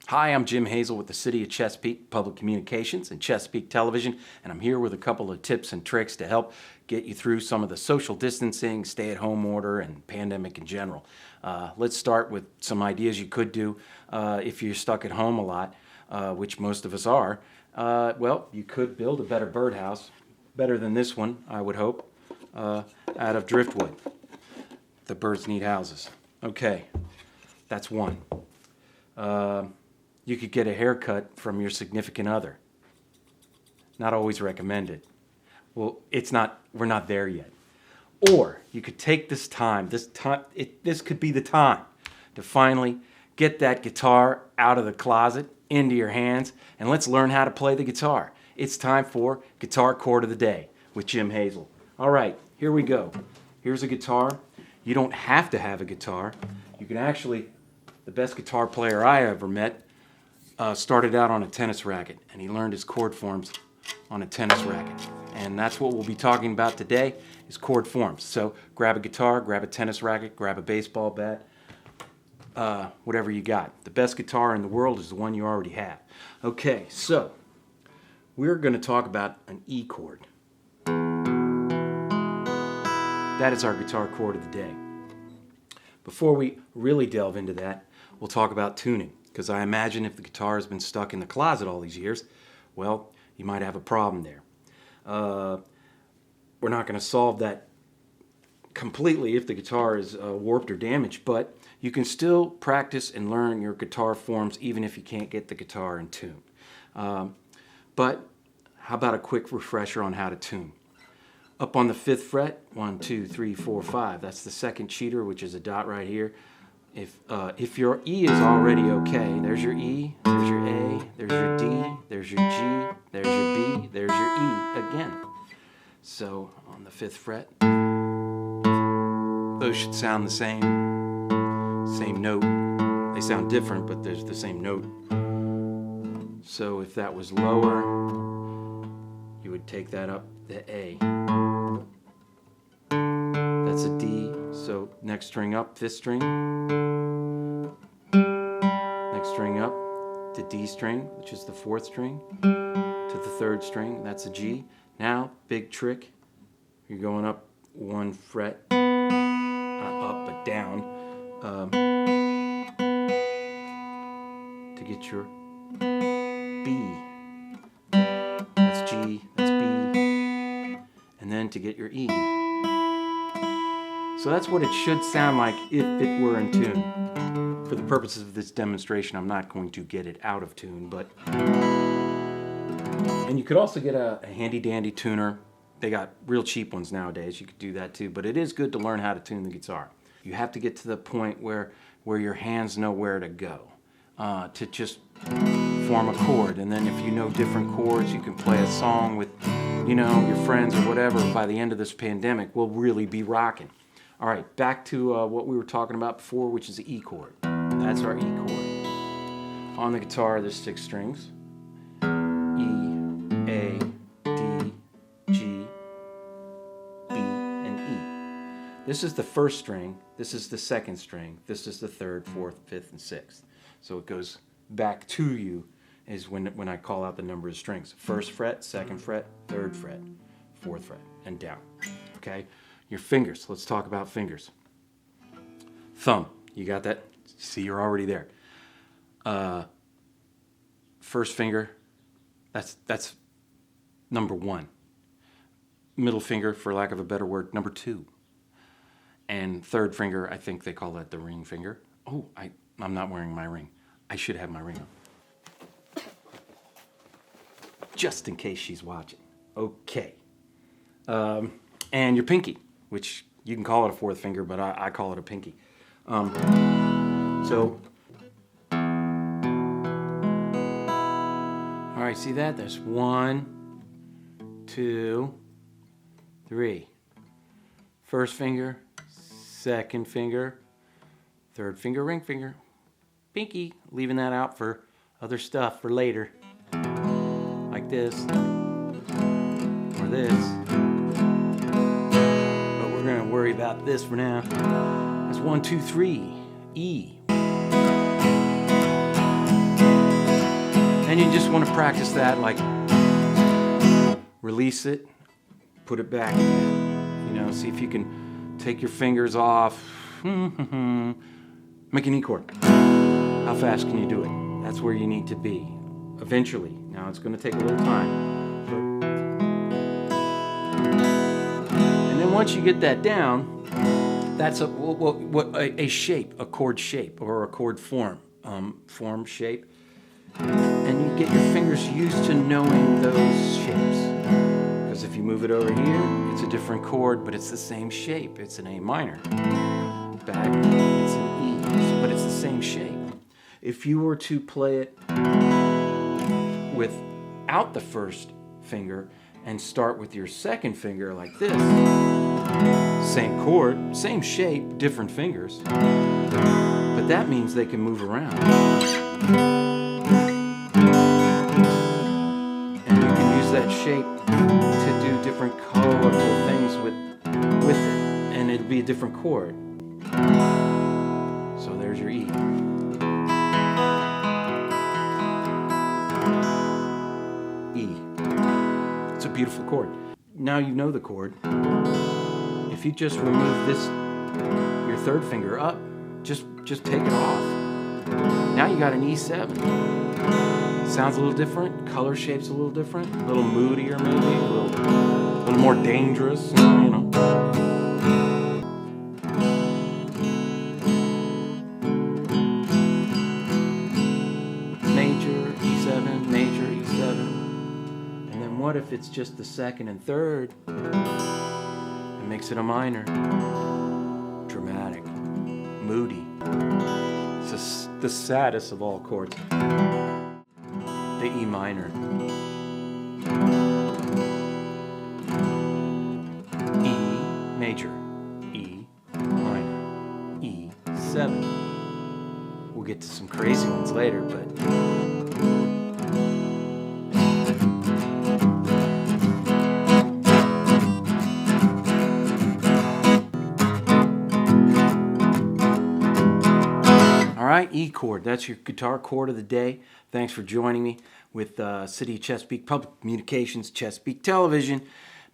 Hi, I'm Jim Hazel with the City of Chesapeake Public Communications and Chesapeake Television, and I'm here with a couple of tips and tricks to help get you through some of the social distancing, stay-at-home order, and pandemic in general. Let's start with some ideas you could do if you're stuck at home a lot, which most of us are. Well, you could build a better birdhouse, better than this one, I would hope, out of driftwood. The birds need houses. Okay, that's one. You could get a haircut from your significant other. Not always recommended. Well, we're not there yet. Or you could take this could be the time to finally get that guitar out of the closet, into your hands, and let's learn how to play the guitar. It's time for Guitar Chord of the Day with Jim Hazel. All right, here we go. Here's a guitar. You don't have to have a guitar. You can actually, the best guitar player I ever met started out on a tennis racket, and he learned his chord forms on a tennis racket. And that's what we'll be talking about today, is chord forms. So grab a guitar, grab a tennis racket, grab a baseball bat, whatever you got. The best guitar in the world is the one you already have. Okay, so we're going to talk about an E chord. That is our guitar chord of the day. Before we really delve into that, we'll talk about tuning, because I imagine if the guitar has been stuck in the closet all these years, well, you might have a problem there. We're not going to solve that completely if the guitar is warped or damaged, but you can still practice and learn your guitar forms even if you can't get the guitar in tune. But how about a quick refresher on how to tune? Up on the 5th fret, 1, 2, 3, 4, 5. That's the second cheater, which is a dot right here. If your E is already okay, there's your E, there's your A, there's your D, there's your G, there's your B, there's your E again. So on the 5th fret, those should sound the same note. They sound different, but there's the same note. So if that was lower, you would take that up the A. That's a D, so next string up, 5th string. Next string up to D string, which is the 4th string, to the 3rd string, that's a G. Now, big trick, you're going up 1 fret, not up but down, to get your B. That's G, that's B, and then to get your E. So that's what it should sound like if it were in tune. For the purposes of this demonstration, I'm not going to get it out of tune, but... And you could also get a handy-dandy tuner. They got real cheap ones nowadays. You could do that too, but it is good to learn how to tune the guitar. You have to get to the point where your hands know where to go, to just form a chord. And then if you know different chords, you can play a song with, your friends or whatever. By the end of this pandemic, we'll really be rocking. All right, back to what we were talking about before, which is the E chord. That's our E chord. On the guitar, there's 6 strings. E, A, D, G, B, and E. This is the 1st string. This is the 2nd string. This is the 3rd, 4th, 5th, and 6th. So it goes back to you is when I call out the number of strings. 1st fret, 2nd fret, 3rd fret, 4th fret, and down. Okay? Your fingers. Let's talk about fingers. Thumb. You got that? See, you're already there. 1st finger. That's number 1. Middle finger, for lack of a better word, number 2. And 3rd finger, I think they call that the ring finger. Oh, I'm not wearing my ring. I should have my ring on. Just in case she's watching. Okay. And your pinky, which you can call it a 4th finger, but I call it a pinky. So, all right, see that? There's 1, 2, 3. 1st finger, 2nd finger, 3rd finger, ring finger, pinky. Leaving that out for other stuff for later, like this or this. We're going to worry about this for now. That's 1, 2, 3, E. you just want to practice that, like release it, put it back again. You know, see if you can take your fingers off. Make an E chord. How fast can you do it? That's where you need to be eventually. Now it's going to take a little time. And then once you get that down, that's a shape, a chord shape, or a chord form shape. And you get your fingers used to knowing those shapes. Because if you move it over here, it's a different chord, but it's the same shape. It's an A minor. Back, it's an E, but it's the same shape. If you were to play it without the first finger and start with your second finger like this, same chord, same shape, different fingers, but that means they can move around. And you can use that shape to do different colorful things with it, and it'll be a different chord. So there's your E. E. It's a beautiful chord. Now you know the chord. If you just remove this, your third finger up, just take it off. Now you got an E7. Sounds a little different. Color shape's a little different. A little moodier maybe. A little more dangerous. You know. Major, E7, major, E7. And then what if it's just the second and third? It makes it a minor. Dramatic. Moody. It's the saddest of all chords. The E minor. E major. E minor. E7. We'll get to some crazy ones later, but all right, E chord. That's your guitar chord of the day. Thanks for joining me with City of Chesapeake Public Communications, Chesapeake Television.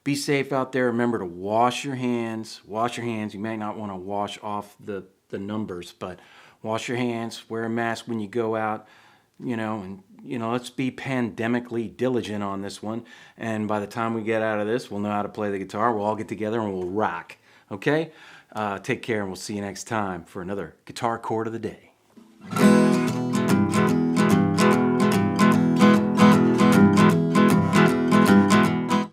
Be safe out there. Remember to wash your hands. Wash your hands. You may not want to wash off the numbers, but wash your hands. Wear a mask when you go out. And let's be pandemically diligent on this one. And by the time we get out of this, we'll know how to play the guitar. We'll all get together and we'll rock. Okay? Take care, and we'll see you next time for another guitar chord of the day.